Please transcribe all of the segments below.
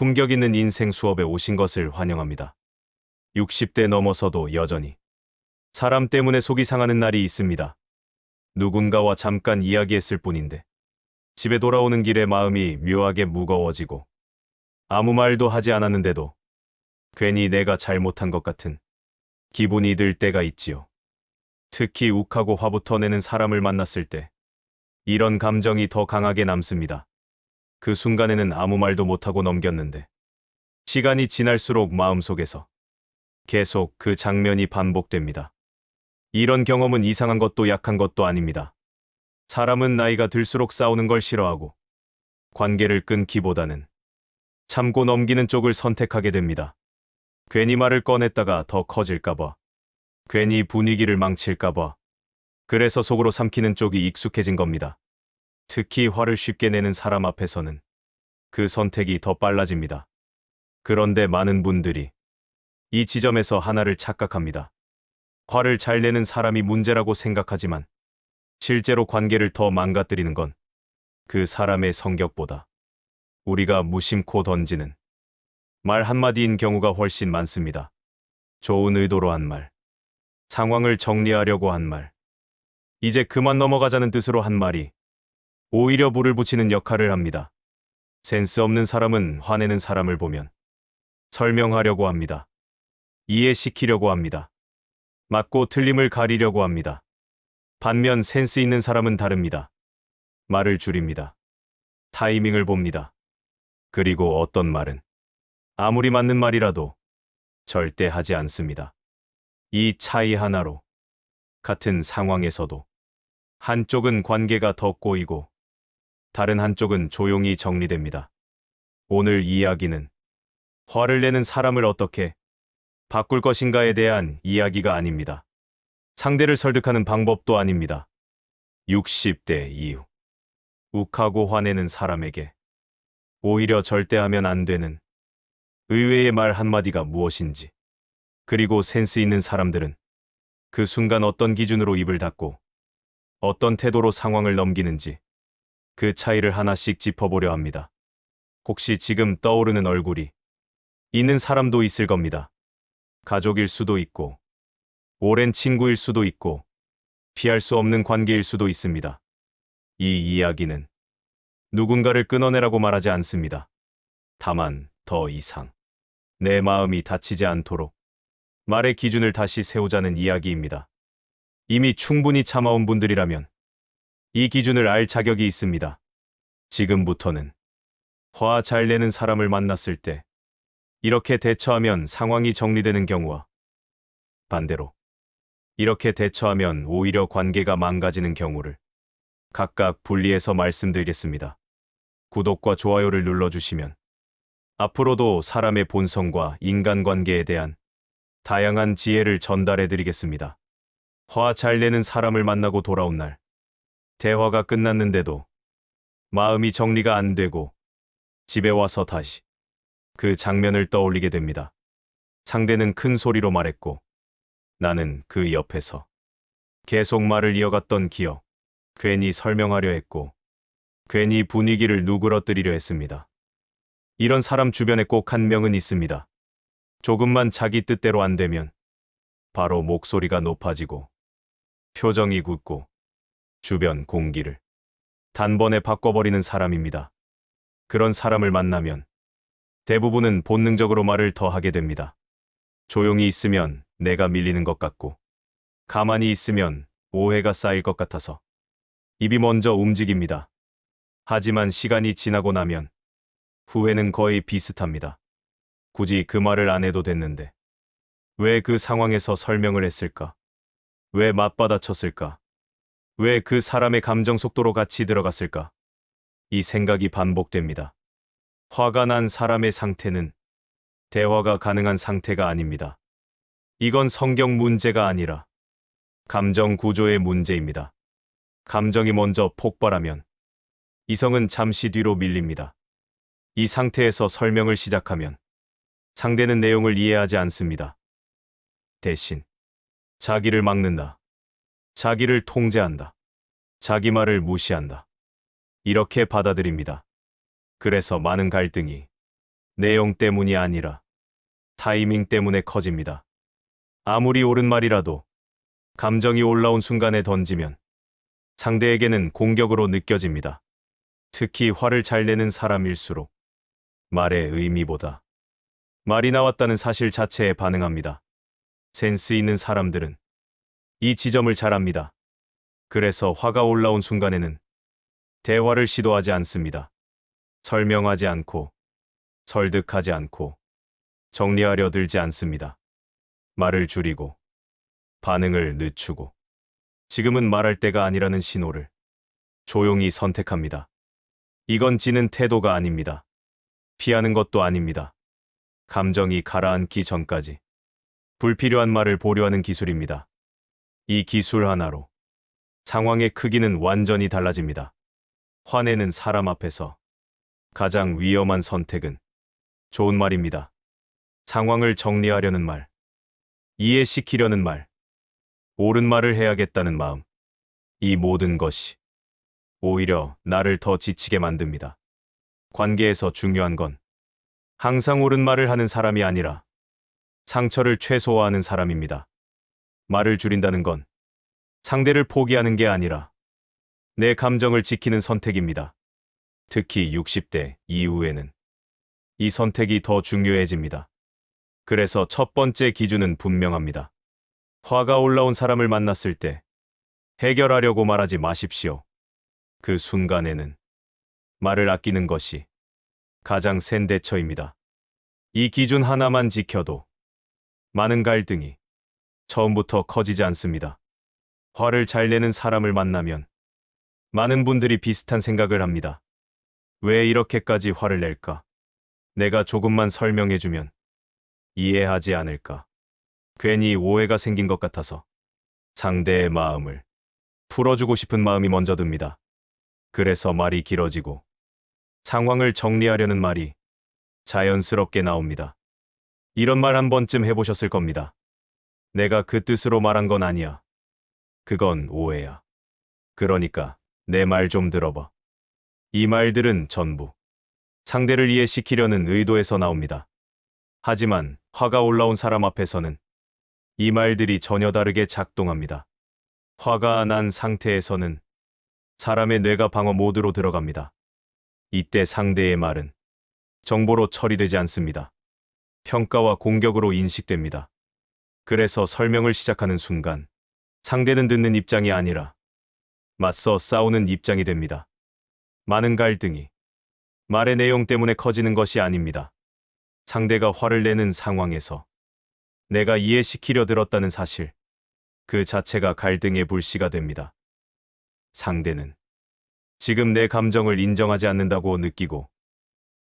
품격 있는 인생 수업에 오신 것을 환영합니다. 60대 넘어서도 여전히 사람 때문에 속이 상하는 날이 있습니다. 누군가와 잠깐 이야기했을 뿐인데 집에 돌아오는 길에 마음이 묘하게 무거워지고 아무 말도 하지 않았는데도 괜히 내가 잘못한 것 같은 기분이 들 때가 있지요. 특히 욱하고 화부터 내는 사람을 만났을 때 이런 감정이 더 강하게 남습니다. 그 순간에는 아무 말도 못하고 넘겼는데 시간이 지날수록 마음속에서 계속 그 장면이 반복됩니다. 이런 경험은 이상한 것도 약한 것도 아닙니다. 사람은 나이가 들수록 싸우는 걸 싫어하고 관계를 끊기보다는 참고 넘기는 쪽을 선택하게 됩니다. 괜히 말을 꺼냈다가 더 커질까봐, 괜히 분위기를 망칠까봐, 그래서 속으로 삼키는 쪽이 익숙해진 겁니다. 특히 화를 쉽게 내는 사람 앞에서는 그 선택이 더 빨라집니다. 그런데 많은 분들이 이 지점에서 하나를 착각합니다. 화를 잘 내는 사람이 문제라고 생각하지만 실제로 관계를 더 망가뜨리는 건 그 사람의 성격보다 우리가 무심코 던지는 말 한마디인 경우가 훨씬 많습니다. 좋은 의도로 한 말, 상황을 정리하려고 한 말, 이제 그만 넘어가자는 뜻으로 한 말이 오히려 불을 붙이는 역할을 합니다. 센스 없는 사람은 화내는 사람을 보면 설명하려고 합니다. 이해시키려고 합니다. 맞고 틀림을 가리려고 합니다. 반면 센스 있는 사람은 다릅니다. 말을 줄입니다. 타이밍을 봅니다. 그리고 어떤 말은 아무리 맞는 말이라도 절대 하지 않습니다. 이 차이 하나로 같은 상황에서도 한쪽은 관계가 더 꼬이고 다른 한쪽은 조용히 정리됩니다. 오늘 이야기는 화를 내는 사람을 어떻게 바꿀 것인가에 대한 이야기가 아닙니다. 상대를 설득하는 방법도 아닙니다. 60대 이후 욱하고 화내는 사람에게 오히려 절대 하면 안 되는 의외의 말 한마디가 무엇인지, 그리고 센스 있는 사람들은 그 순간 어떤 기준으로 입을 닫고 어떤 태도로 상황을 넘기는지 그 차이를 하나씩 짚어보려 합니다. 혹시 지금 떠오르는 얼굴이 있는 사람도 있을 겁니다. 가족일 수도 있고 오랜 친구일 수도 있고 피할 수 없는 관계일 수도 있습니다. 이 이야기는 누군가를 끊어내라고 말하지 않습니다. 다만 더 이상 내 마음이 다치지 않도록 말의 기준을 다시 세우자는 이야기입니다. 이미 충분히 참아온 분들이라면 이 기준을 알 자격이 있습니다. 지금부터는 화 잘 내는 사람을 만났을 때 이렇게 대처하면 상황이 정리되는 경우와 반대로 이렇게 대처하면 오히려 관계가 망가지는 경우를 각각 분리해서 말씀드리겠습니다. 구독과 좋아요를 눌러주시면 앞으로도 사람의 본성과 인간관계에 대한 다양한 지혜를 전달해드리겠습니다. 화 잘 내는 사람을 만나고 돌아온 날, 대화가 끝났는데도 마음이 정리가 안 되고 집에 와서 다시 그 장면을 떠올리게 됩니다. 상대는 큰 소리로 말했고 나는 그 옆에서 계속 말을 이어갔던 기억, 괜히 설명하려 했고 괜히 분위기를 누그러뜨리려 했습니다. 이런 사람 주변에 꼭 한 명은 있습니다. 조금만 자기 뜻대로 안 되면 바로 목소리가 높아지고 표정이 굳고 주변 공기를 단번에 바꿔버리는 사람입니다. 그런 사람을 만나면 대부분은 본능적으로 말을 더 하게 됩니다. 조용히 있으면 내가 밀리는 것 같고 가만히 있으면 오해가 쌓일 것 같아서 입이 먼저 움직입니다. 하지만 시간이 지나고 나면 후회는 거의 비슷합니다. 굳이 그 말을 안 해도 됐는데 왜 그 상황에서 설명을 했을까? 왜 맞받아쳤을까? 왜 그 사람의 감정 속도로 같이 들어갔을까? 이 생각이 반복됩니다. 화가 난 사람의 상태는 대화가 가능한 상태가 아닙니다. 이건 성격 문제가 아니라 감정 구조의 문제입니다. 감정이 먼저 폭발하면 이성은 잠시 뒤로 밀립니다. 이 상태에서 설명을 시작하면 상대는 내용을 이해하지 않습니다. 대신 자기를 막는다. 자기를 통제한다. 자기 말을 무시한다. 이렇게 받아들입니다. 그래서 많은 갈등이 내용 때문이 아니라 타이밍 때문에 커집니다. 아무리 옳은 말이라도 감정이 올라온 순간에 던지면 상대에게는 공격으로 느껴집니다. 특히 화를 잘 내는 사람일수록 말의 의미보다 말이 나왔다는 사실 자체에 반응합니다. 센스 있는 사람들은 이 지점을 잘 압니다. 그래서 화가 올라온 순간에는 대화를 시도하지 않습니다. 설명하지 않고, 설득하지 않고, 정리하려 들지 않습니다. 말을 줄이고, 반응을 늦추고, 지금은 말할 때가 아니라는 신호를 조용히 선택합니다. 이건 지는 태도가 아닙니다. 피하는 것도 아닙니다. 감정이 가라앉기 전까지 불필요한 말을 보류하는 기술입니다. 이 기술 하나로 상황의 크기는 완전히 달라집니다. 화내는 사람 앞에서 가장 위험한 선택은 좋은 말입니다. 상황을 정리하려는 말, 이해시키려는 말, 옳은 말을 해야겠다는 마음, 이 모든 것이 오히려 나를 더 지치게 만듭니다. 관계에서 중요한 건 항상 옳은 말을 하는 사람이 아니라 상처를 최소화하는 사람입니다. 말을 줄인다는 건 상대를 포기하는 게 아니라 내 감정을 지키는 선택입니다. 특히 60대 이후에는 이 선택이 더 중요해집니다. 그래서 첫 번째 기준은 분명합니다. 화가 올라온 사람을 만났을 때 해결하려고 말하지 마십시오. 그 순간에는 말을 아끼는 것이 가장 센 대처입니다. 이 기준 하나만 지켜도 많은 갈등이 처음부터 커지지 않습니다. 화를 잘 내는 사람을 만나면 많은 분들이 비슷한 생각을 합니다. 왜 이렇게까지 화를 낼까? 내가 조금만 설명해주면 이해하지 않을까? 괜히 오해가 생긴 것 같아서 상대의 마음을 풀어주고 싶은 마음이 먼저 듭니다. 그래서 말이 길어지고 상황을 정리하려는 말이 자연스럽게 나옵니다. 이런 말 한 번쯤 해보셨을 겁니다. 내가 그 뜻으로 말한 건 아니야. 그건 오해야. 그러니까 내 말 좀 들어봐. 이 말들은 전부 상대를 이해시키려는 의도에서 나옵니다. 하지만 화가 올라온 사람 앞에서는 이 말들이 전혀 다르게 작동합니다. 화가 난 상태에서는 사람의 뇌가 방어 모드로 들어갑니다. 이때 상대의 말은 정보로 처리되지 않습니다. 평가와 공격으로 인식됩니다. 그래서 설명을 시작하는 순간 상대는 듣는 입장이 아니라 맞서 싸우는 입장이 됩니다. 많은 갈등이 말의 내용 때문에 커지는 것이 아닙니다. 상대가 화를 내는 상황에서 내가 이해시키려 들었다는 사실, 그 자체가 갈등의 불씨가 됩니다. 상대는 지금 내 감정을 인정하지 않는다고 느끼고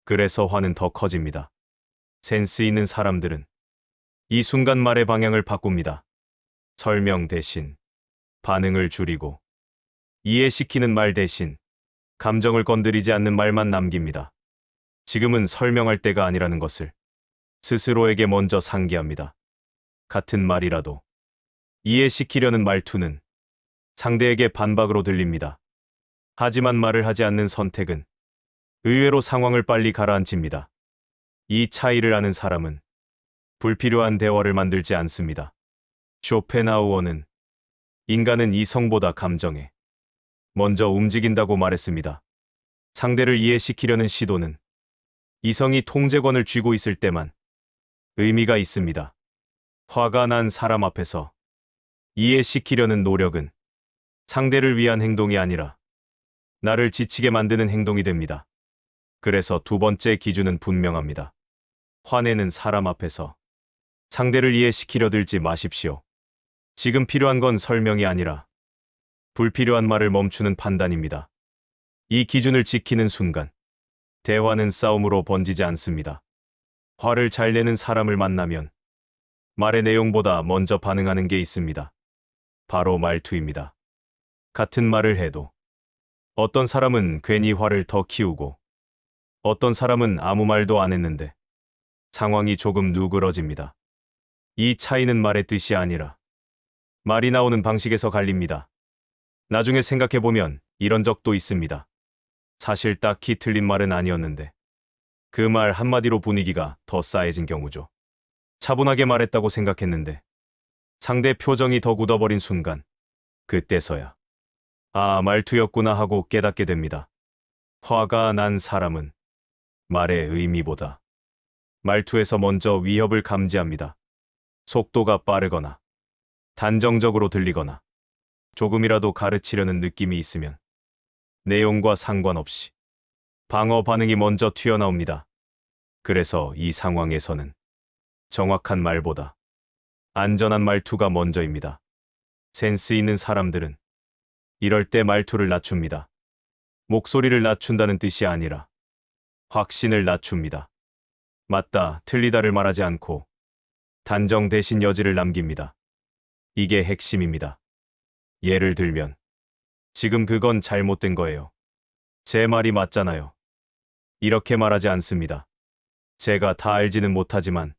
그래서 화는 더 커집니다. 센스 있는 사람들은 이 순간 말의 방향을 바꿉니다. 설명 대신 반응을 줄이고 이해시키는 말 대신 감정을 건드리지 않는 말만 남깁니다. 지금은 설명할 때가 아니라는 것을 스스로에게 먼저 상기합니다. 같은 말이라도 이해시키려는 말투는 상대에게 반박으로 들립니다. 하지만 말을 하지 않는 선택은 의외로 상황을 빨리 가라앉힙니다. 이 차이를 아는 사람은 불필요한 대화를 만들지 않습니다. 쇼펜하우어는 인간은 이성보다 감정에 먼저 움직인다고 말했습니다. 상대를 이해시키려는 시도는 이성이 통제권을 쥐고 있을 때만 의미가 있습니다. 화가 난 사람 앞에서 이해시키려는 노력은 상대를 위한 행동이 아니라 나를 지치게 만드는 행동이 됩니다. 그래서 두 번째 기준은 분명합니다. 화내는 사람 앞에서 상대를 이해시키려 들지 마십시오. 지금 필요한 건 설명이 아니라 불필요한 말을 멈추는 판단입니다. 이 기준을 지키는 순간 대화는 싸움으로 번지지 않습니다. 화를 잘 내는 사람을 만나면 말의 내용보다 먼저 반응하는 게 있습니다. 바로 말투입니다. 같은 말을 해도 어떤 사람은 괜히 화를 더 키우고 어떤 사람은 아무 말도 안 했는데 상황이 조금 누그러집니다. 이 차이는 말의 뜻이 아니라 말이 나오는 방식에서 갈립니다. 나중에 생각해보면 이런 적도 있습니다. 사실 딱히 틀린 말은 아니었는데 그 말 한마디로 분위기가 더 싸해진 경우죠. 차분하게 말했다고 생각했는데 상대 표정이 더 굳어버린 순간 그때서야 아, 말투였구나 하고 깨닫게 됩니다. 화가 난 사람은 말의 의미보다 말투에서 먼저 위협을 감지합니다. 속도가 빠르거나 단정적으로 들리거나 조금이라도 가르치려는 느낌이 있으면 내용과 상관없이 방어 반응이 먼저 튀어나옵니다. 그래서 이 상황에서는 정확한 말보다 안전한 말투가 먼저입니다. 센스 있는 사람들은 이럴 때 말투를 낮춥니다. 목소리를 낮춘다는 뜻이 아니라 확신을 낮춥니다. 맞다, 틀리다를 말하지 않고 단정 대신 여지를 남깁니다. 이게 핵심입니다. 예를 들면, 지금 그건 잘못된 거예요. 제 말이 맞잖아요. 이렇게 말하지 않습니다. 제가 다 알지는 못하지만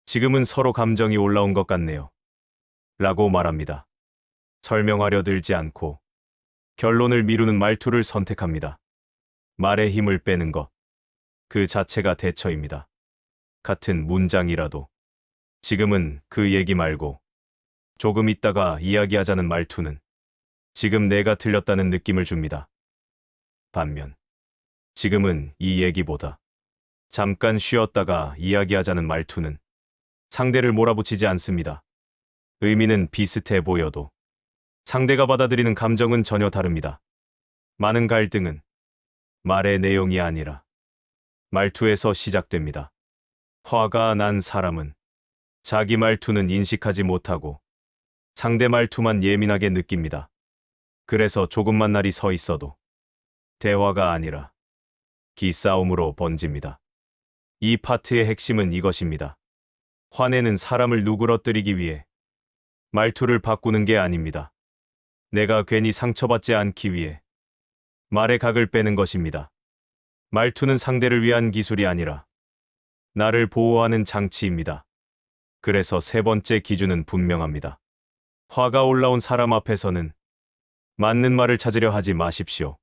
지금은 서로 감정이 올라온 것 같네요. 라고 말합니다. 설명하려 들지 않고 결론을 미루는 말투를 선택합니다. 말의 힘을 빼는 것, 그 자체가 대처입니다. 같은 문장이라도 지금은 그 얘기 말고 조금 있다가 이야기하자는 말투는 지금 내가 틀렸다는 느낌을 줍니다. 반면 지금은 이 얘기보다 잠깐 쉬었다가 이야기하자는 말투는 상대를 몰아붙이지 않습니다. 의미는 비슷해 보여도 상대가 받아들이는 감정은 전혀 다릅니다. 많은 갈등은 말의 내용이 아니라 말투에서 시작됩니다. 화가 난 사람은 자기 말투는 인식하지 못하고 상대 말투만 예민하게 느낍니다. 그래서 조금만 날이 서 있어도 대화가 아니라 기싸움으로 번집니다. 이 파트의 핵심은 이것입니다. 화내는 사람을 누그러뜨리기 위해 말투를 바꾸는 게 아닙니다. 내가 괜히 상처받지 않기 위해 말의 각을 빼는 것입니다. 말투는 상대를 위한 기술이 아니라 나를 보호하는 장치입니다. 그래서 세 번째 기준은 분명합니다. 화가 올라온 사람 앞에서는 맞는 말을 찾으려 하지 마십시오.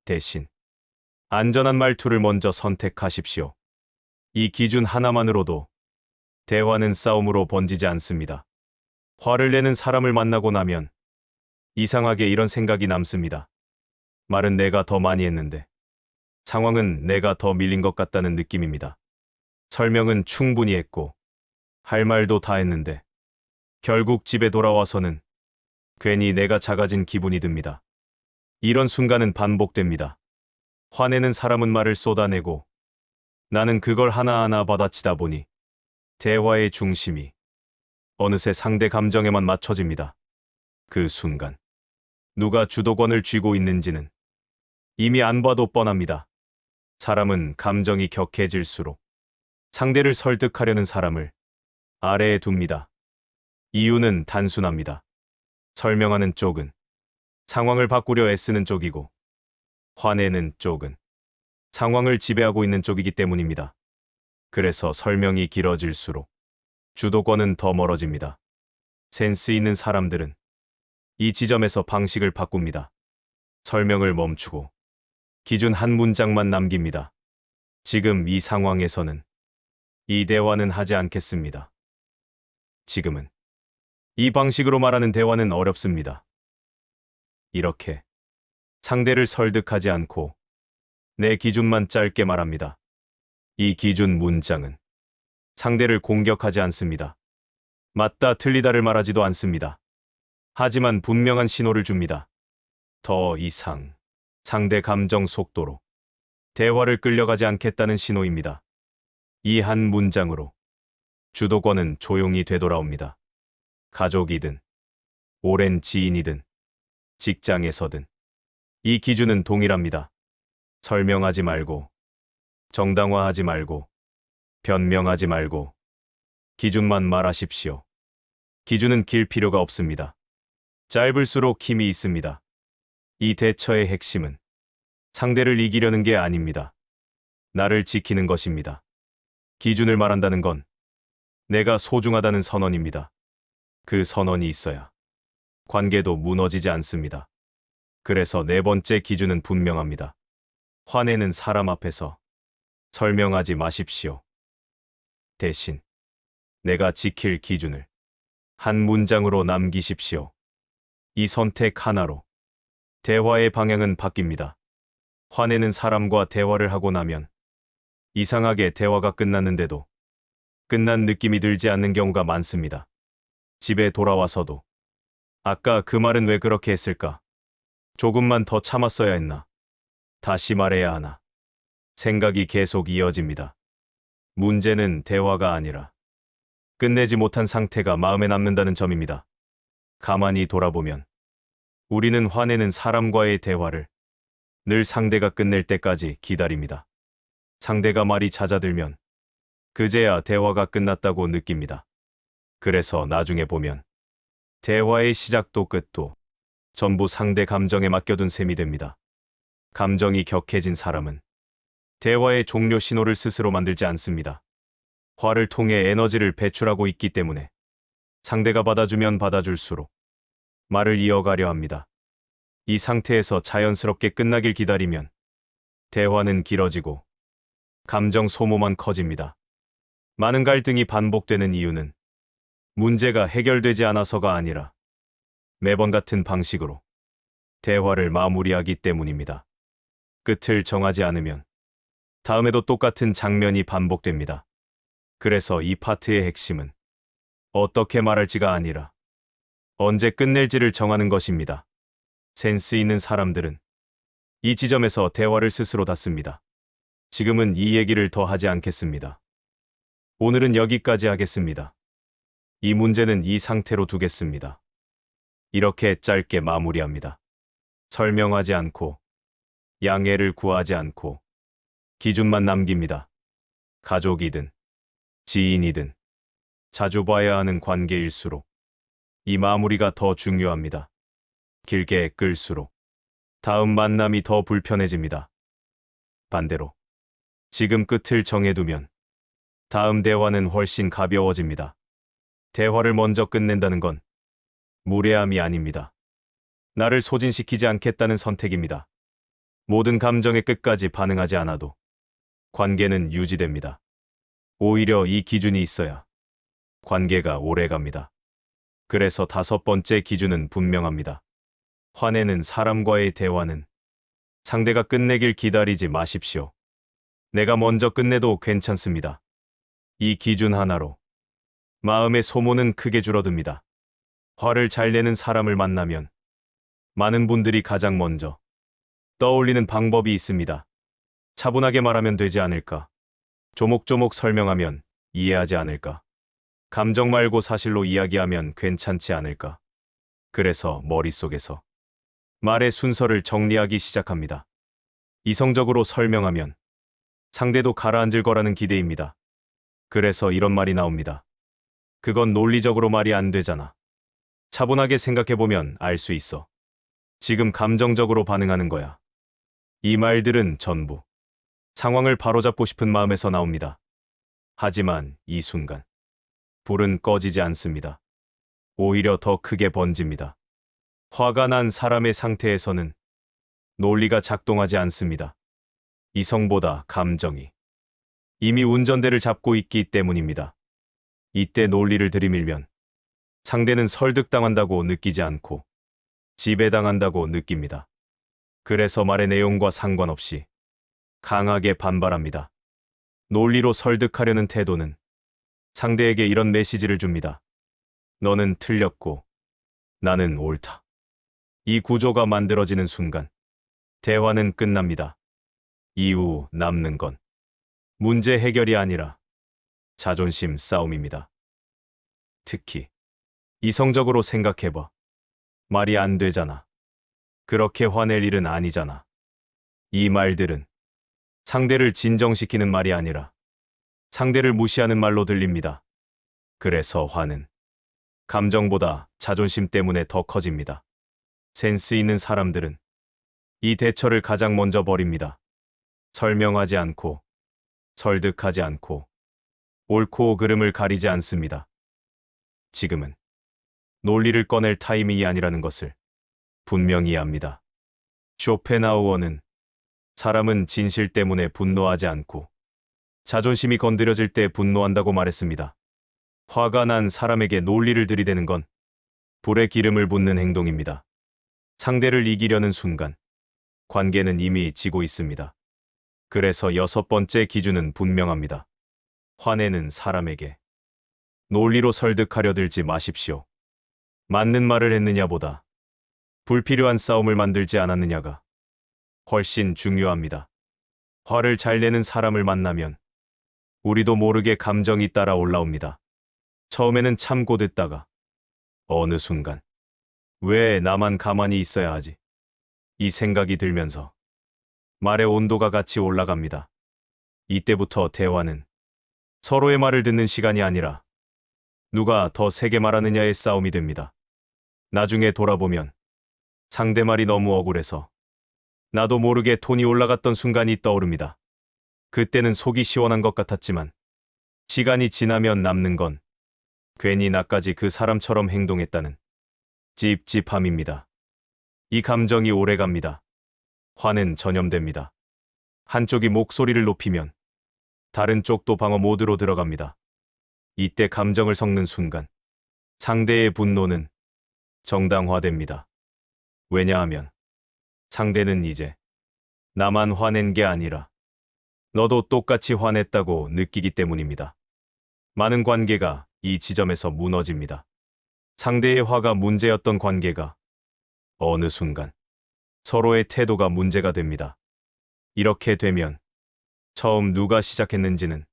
대신 안전한 말투를 먼저 선택하십시오. 이 기준 하나만으로도 대화는 싸움으로 번지지 않습니다. 화를 내는 사람을 만나고 나면 이상하게 이런 생각이 남습니다. 말은 내가 더 많이 했는데 상황은 내가 더 밀린 것 같다는 느낌입니다. 설명은 충분히 했고 할 말도 다 했는데 결국 집에 돌아와서는 괜히 내가 작아진 기분이 듭니다. 이런 순간은 반복됩니다. 화내는 사람은 말을 쏟아내고 나는 그걸 하나하나 받아치다 보니 대화의 중심이 어느새 상대 감정에만 맞춰집니다. 그 순간 누가 주도권을 쥐고 있는지는 이미 안 봐도 뻔합니다. 사람은 감정이 격해질수록 상대를 설득하려는 사람을 아래에 둡니다. 이유는 단순합니다. 설명하는 쪽은 상황을 바꾸려 애쓰는 쪽이고 화내는 쪽은 상황을 지배하고 있는 쪽이기 때문입니다. 그래서 설명이 길어질수록 주도권은 더 멀어집니다. 센스 있는 사람들은 이 지점에서 방식을 바꿉니다. 설명을 멈추고 기준 한 문장만 남깁니다. 지금 이 상황에서는 이 대화는 하지 않겠습니다. 지금은 이 방식으로 말하는 대화는 어렵습니다. 이렇게 상대를 설득하지 않고 내 기준만 짧게 말합니다. 이 기준 문장은 상대를 공격하지 않습니다. 맞다 틀리다를 말하지도 않습니다. 하지만 분명한 신호를 줍니다. 더 이상 상대 감정 속도로 대화를 끌려가지 않겠다는 신호입니다. 이 한 문장으로 주도권은 조용히 되돌아옵니다. 가족이든 오랜 지인이든 직장에서든 이 기준은 동일합니다. 설명하지 말고 정당화하지 말고 변명하지 말고 기준만 말하십시오. 기준은 길 필요가 없습니다. 짧을수록 힘이 있습니다. 이 대처의 핵심은 상대를 이기려는 게 아닙니다. 나를 지키는 것입니다. 기준을 말한다는 건 내가 소중하다는 선언입니다. 그 선언이 있어야 관계도 무너지지 않습니다. 그래서 네 번째 기준은 분명합니다. 화내는 사람 앞에서 설명하지 마십시오. 대신 내가 지킬 기준을 한 문장으로 남기십시오. 이 선택 하나로 대화의 방향은 바뀝니다. 화내는 사람과 대화를 하고 나면 이상하게 대화가 끝났는데도 끝난 느낌이 들지 않는 경우가 많습니다. 집에 돌아와서도 아까 그 말은 왜 그렇게 했을까? 조금만 더 참았어야 했나? 다시 말해야 하나? 생각이 계속 이어집니다. 문제는 대화가 아니라 끝내지 못한 상태가 마음에 남는다는 점입니다. 가만히 돌아보면 우리는 화내는 사람과의 대화를 늘 상대가 끝낼 때까지 기다립니다. 상대가 말이 잦아들면 그제야 대화가 끝났다고 느낍니다. 그래서 나중에 보면 대화의 시작도 끝도 전부 상대 감정에 맡겨둔 셈이 됩니다. 감정이 격해진 사람은 대화의 종료 신호를 스스로 만들지 않습니다. 화를 통해 에너지를 배출하고 있기 때문에 상대가 받아주면 받아줄수록 말을 이어가려 합니다. 이 상태에서 자연스럽게 끝나길 기다리면 대화는 길어지고 감정 소모만 커집니다. 많은 갈등이 반복되는 이유는 문제가 해결되지 않아서가 아니라 매번 같은 방식으로 대화를 마무리하기 때문입니다. 끝을 정하지 않으면 다음에도 똑같은 장면이 반복됩니다. 그래서 이 파트의 핵심은 어떻게 말할지가 아니라 언제 끝낼지를 정하는 것입니다. 센스 있는 사람들은 이 지점에서 대화를 스스로 닫습니다. 지금은 이 얘기를 더 하지 않겠습니다. 오늘은 여기까지 하겠습니다. 이 문제는 이 상태로 두겠습니다. 이렇게 짧게 마무리합니다. 설명하지 않고 양해를 구하지 않고 기준만 남깁니다. 가족이든 지인이든 자주 봐야 하는 관계일수록 이 마무리가 더 중요합니다. 길게 끌수록 다음 만남이 더 불편해집니다. 반대로 지금 끝을 정해두면 다음 대화는 훨씬 가벼워집니다. 대화를 먼저 끝낸다는 건 무례함이 아닙니다. 나를 소진시키지 않겠다는 선택입니다. 모든 감정에 끝까지 반응하지 않아도 관계는 유지됩니다. 오히려 이 기준이 있어야 관계가 오래갑니다. 그래서 5번째 기준은 분명합니다. 화내는 사람과의 대화는 상대가 끝내길 기다리지 마십시오. 내가 먼저 끝내도 괜찮습니다. 이 기준 하나로 마음의 소모는 크게 줄어듭니다. 화를 잘 내는 사람을 만나면 많은 분들이 가장 먼저 떠올리는 방법이 있습니다. 차분하게 말하면 되지 않을까? 조목조목 설명하면 이해하지 않을까? 감정 말고 사실로 이야기하면 괜찮지 않을까? 그래서 머릿속에서 말의 순서를 정리하기 시작합니다. 이성적으로 설명하면 상대도 가라앉을 거라는 기대입니다. 그래서 이런 말이 나옵니다. 그건 논리적으로 말이 안 되잖아. 차분하게 생각해보면 알 수 있어. 지금 감정적으로 반응하는 거야. 이 말들은 전부 상황을 바로잡고 싶은 마음에서 나옵니다. 하지만 이 순간 불은 꺼지지 않습니다. 오히려 더 크게 번집니다. 화가 난 사람의 상태에서는 논리가 작동하지 않습니다. 이성보다 감정이 이미 운전대를 잡고 있기 때문입니다. 이때 논리를 들이밀면 상대는 설득당한다고 느끼지 않고 지배당한다고 느낍니다. 그래서 말의 내용과 상관없이 강하게 반발합니다. 논리로 설득하려는 태도는 상대에게 이런 메시지를 줍니다. 너는 틀렸고 나는 옳다. 이 구조가 만들어지는 순간 대화는 끝납니다. 이후 남는 건 문제 해결이 아니라 자존심 싸움입니다. 특히 이성적으로 생각해봐. 말이 안 되잖아. 그렇게 화낼 일은 아니잖아. 이 말들은 상대를 진정시키는 말이 아니라 상대를 무시하는 말로 들립니다. 그래서 화는 감정보다 자존심 때문에 더 커집니다. 센스 있는 사람들은 이 대처를 가장 먼저 버립니다. 설명하지 않고 설득하지 않고 옳고 그름을 가리지 않습니다. 지금은 논리를 꺼낼 타이밍이 아니라는 것을 분명히 압니다. 쇼펜하우어는 사람은 진실 때문에 분노하지 않고 자존심이 건드려질 때 분노한다고 말했습니다. 화가 난 사람에게 논리를 들이대는 건 불에 기름을 붓는 행동입니다. 상대를 이기려는 순간 관계는 이미 지고 있습니다. 그래서 6번째 기준은 분명합니다. 화내는 사람에게 논리로 설득하려 들지 마십시오. 맞는 말을 했느냐보다 불필요한 싸움을 만들지 않았느냐가 훨씬 중요합니다. 화를 잘 내는 사람을 만나면 우리도 모르게 감정이 따라 올라옵니다. 처음에는 참고 듣다가 어느 순간 왜 나만 가만히 있어야 하지? 이 생각이 들면서 말의 온도가 같이 올라갑니다. 이때부터 대화는 서로의 말을 듣는 시간이 아니라 누가 더 세게 말하느냐의 싸움이 됩니다. 나중에 돌아보면 상대 말이 너무 억울해서 나도 모르게 톤이 올라갔던 순간이 떠오릅니다. 그때는 속이 시원한 것 같았지만 시간이 지나면 남는 건 괜히 나까지 그 사람처럼 행동했다는 찝찝함입니다. 이 감정이 오래갑니다. 화는 전염됩니다. 한쪽이 목소리를 높이면 다른 쪽도 방어 모드로 들어갑니다. 이때 감정을 섞는 순간 상대의 분노는 정당화됩니다. 왜냐하면 상대는 이제 나만 화낸 게 아니라 너도 똑같이 화냈다고 느끼기 때문입니다. 많은 관계가 이 지점에서 무너집니다. 상대의 화가 문제였던 관계가 어느 순간 서로의 태도가 문제가 됩니다. 이렇게 되면 처음 누가 시작했는지는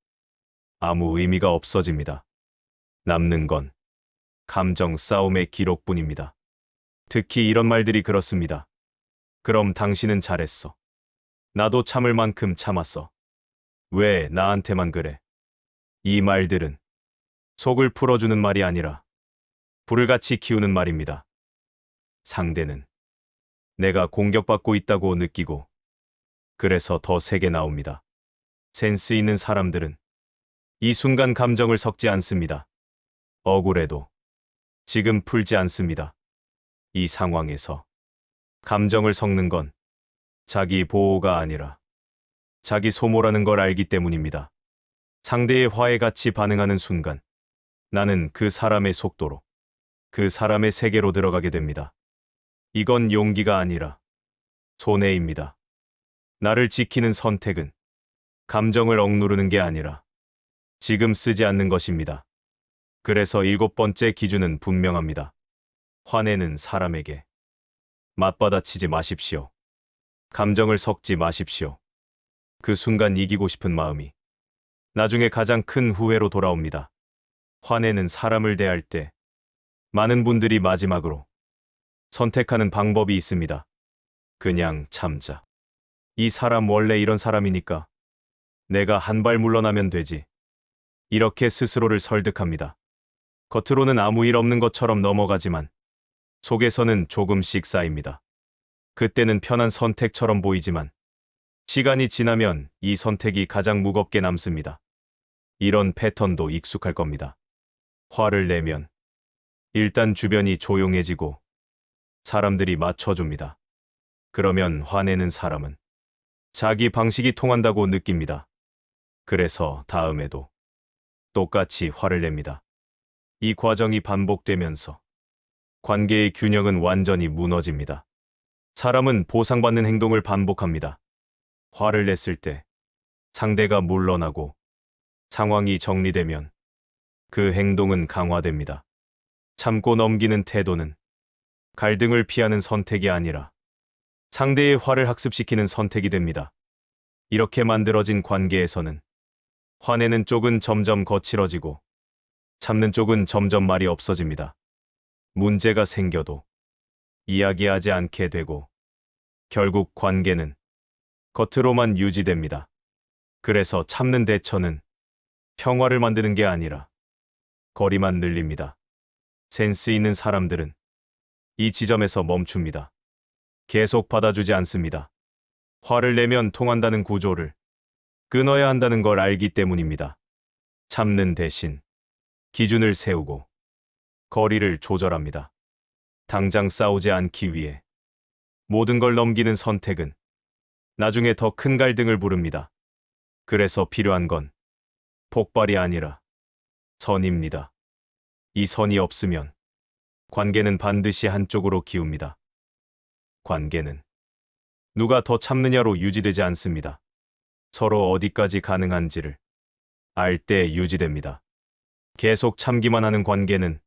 아무 의미가 없어집니다. 남는 건 감정 싸움의 기록뿐입니다. 특히 이런 말들이 그렇습니다. 그럼 당신은 잘했어. 나도 참을 만큼 참았어. 왜 나한테만 그래? 이 말들은 속을 풀어주는 말이 아니라 불을 같이 키우는 말입니다. 상대는 내가 공격받고 있다고 느끼고 그래서 더 세게 나옵니다. 센스 있는 사람들은 이 순간 감정을 섞지 않습니다. 억울해도 지금 풀지 않습니다. 이 상황에서 감정을 섞는 건 자기 보호가 아니라 자기 소모라는 걸 알기 때문입니다. 상대의 화에 같이 반응하는 순간 나는 그 사람의 속도로 그 사람의 세계로 들어가게 됩니다. 이건 용기가 아니라 손해입니다. 나를 지키는 선택은 감정을 억누르는 게 아니라 지금 쓰지 않는 것입니다. 그래서 7번째 기준은 분명합니다. 화내는 사람에게 맞받아치지 마십시오. 감정을 섞지 마십시오. 그 순간 이기고 싶은 마음이 나중에 가장 큰 후회로 돌아옵니다. 화내는 사람을 대할 때 많은 분들이 마지막으로 선택하는 방법이 있습니다. 그냥 참자. 이 사람 원래 이런 사람이니까 내가 한 발 물러나면 되지. 이렇게 스스로를 설득합니다. 겉으로는 아무 일 없는 것처럼 넘어가지만 속에서는 조금씩 쌓입니다. 그때는 편한 선택처럼 보이지만 시간이 지나면 이 선택이 가장 무겁게 남습니다. 이런 패턴도 익숙할 겁니다. 화를 내면 일단 주변이 조용해지고 사람들이 맞춰줍니다. 그러면 화내는 사람은 자기 방식이 통한다고 느낍니다. 그래서 다음에도 똑같이 화를 냅니다. 이 과정이 반복되면서 관계의 균형은 완전히 무너집니다. 사람은 보상받는 행동을 반복합니다. 화를 냈을 때 상대가 물러나고 상황이 정리되면 그 행동은 강화됩니다. 참고 넘기는 태도는 갈등을 피하는 선택이 아니라 상대의 화를 학습시키는 선택이 됩니다. 이렇게 만들어진 관계에서는 화내는 쪽은 점점 거칠어지고 참는 쪽은 점점 말이 없어집니다. 문제가 생겨도 이야기하지 않게 되고 결국 관계는 겉으로만 유지됩니다. 그래서 참는 대처는 평화를 만드는 게 아니라 거리만 늘립니다. 센스 있는 사람들은 이 지점에서 멈춥니다. 계속 받아주지 않습니다. 화를 내면 통한다는 구조를 끊어야 한다는 걸 알기 때문입니다. 참는 대신 기준을 세우고 거리를 조절합니다. 당장 싸우지 않기 위해 모든 걸 넘기는 선택은 나중에 더 큰 갈등을 부릅니다. 그래서 필요한 건 폭발이 아니라 선입니다. 이 선이 없으면 관계는 반드시 한쪽으로 기웁니다. 관계는 누가 더 참느냐로 유지되지 않습니다. 서로 어디까지 가능한지를 알 때 유지됩니다. 계속 참기만 하는 관계는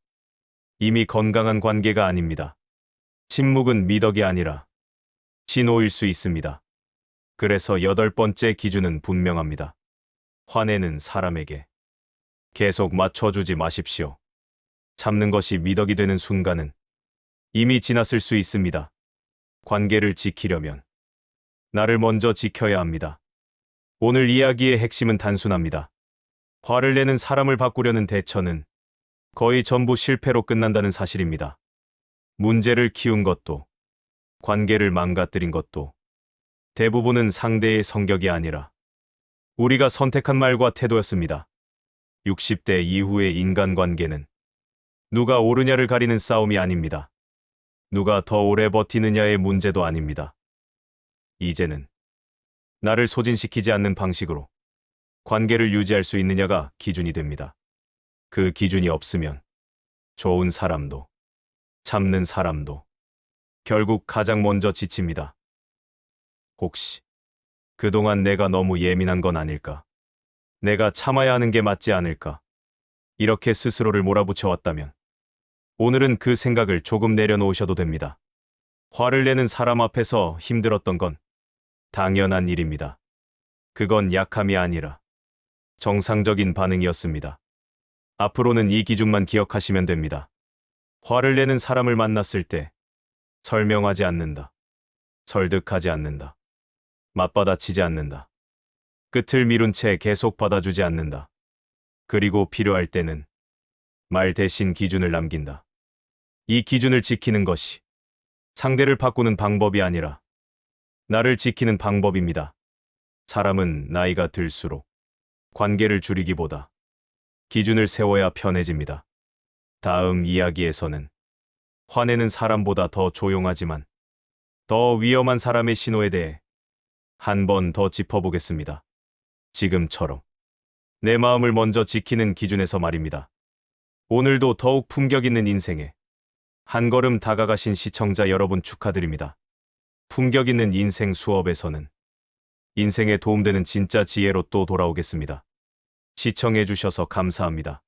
이미 건강한 관계가 아닙니다. 침묵은 미덕이 아니라 진호일 수 있습니다. 그래서 8번째 기준은 분명합니다. 화내는 사람에게 계속 맞춰주지 마십시오. 참는 것이 미덕이 되는 순간은 이미 지났을 수 있습니다. 관계를 지키려면 나를 먼저 지켜야 합니다. 오늘 이야기의 핵심은 단순합니다. 화를 내는 사람을 바꾸려는 대처는 거의 전부 실패로 끝난다는 사실입니다. 문제를 키운 것도, 관계를 망가뜨린 것도 대부분은 상대의 성격이 아니라 우리가 선택한 말과 태도였습니다. 60대 이후의 인간관계는 누가 옳으냐를 가리는 싸움이 아닙니다. 누가 더 오래 버티느냐의 문제도 아닙니다. 이제는 나를 소진시키지 않는 방식으로 관계를 유지할 수 있느냐가 기준이 됩니다. 그 기준이 없으면 좋은 사람도 참는 사람도 결국 가장 먼저 지칩니다. 혹시 그동안 내가 너무 예민한 건 아닐까? 내가 참아야 하는 게 맞지 않을까? 이렇게 스스로를 몰아붙여 왔다면 오늘은 그 생각을 조금 내려놓으셔도 됩니다. 화를 내는 사람 앞에서 힘들었던 건 당연한 일입니다. 그건 약함이 아니라 정상적인 반응이었습니다. 앞으로는 이 기준만 기억하시면 됩니다. 화를 내는 사람을 만났을 때 설명하지 않는다. 설득하지 않는다. 맞받아치지 않는다. 끝을 미룬 채 계속 받아주지 않는다. 그리고 필요할 때는 말 대신 기준을 남긴다. 이 기준을 지키는 것이 상대를 바꾸는 방법이 아니라 나를 지키는 방법입니다. 사람은 나이가 들수록 관계를 줄이기보다 기준을 세워야 편해집니다. 다음 이야기에서는 화내는 사람보다 더 조용하지만 더 위험한 사람의 신호에 대해 한 번 더 짚어보겠습니다. 지금처럼 내 마음을 먼저 지키는 기준에서 말입니다. 오늘도 더욱 품격 있는 인생에 한 걸음 다가가신 시청자 여러분 축하드립니다. 품격 있는 인생 수업에서는 인생에 도움되는 진짜 지혜로 또 돌아오겠습니다. 시청해주셔서 감사합니다.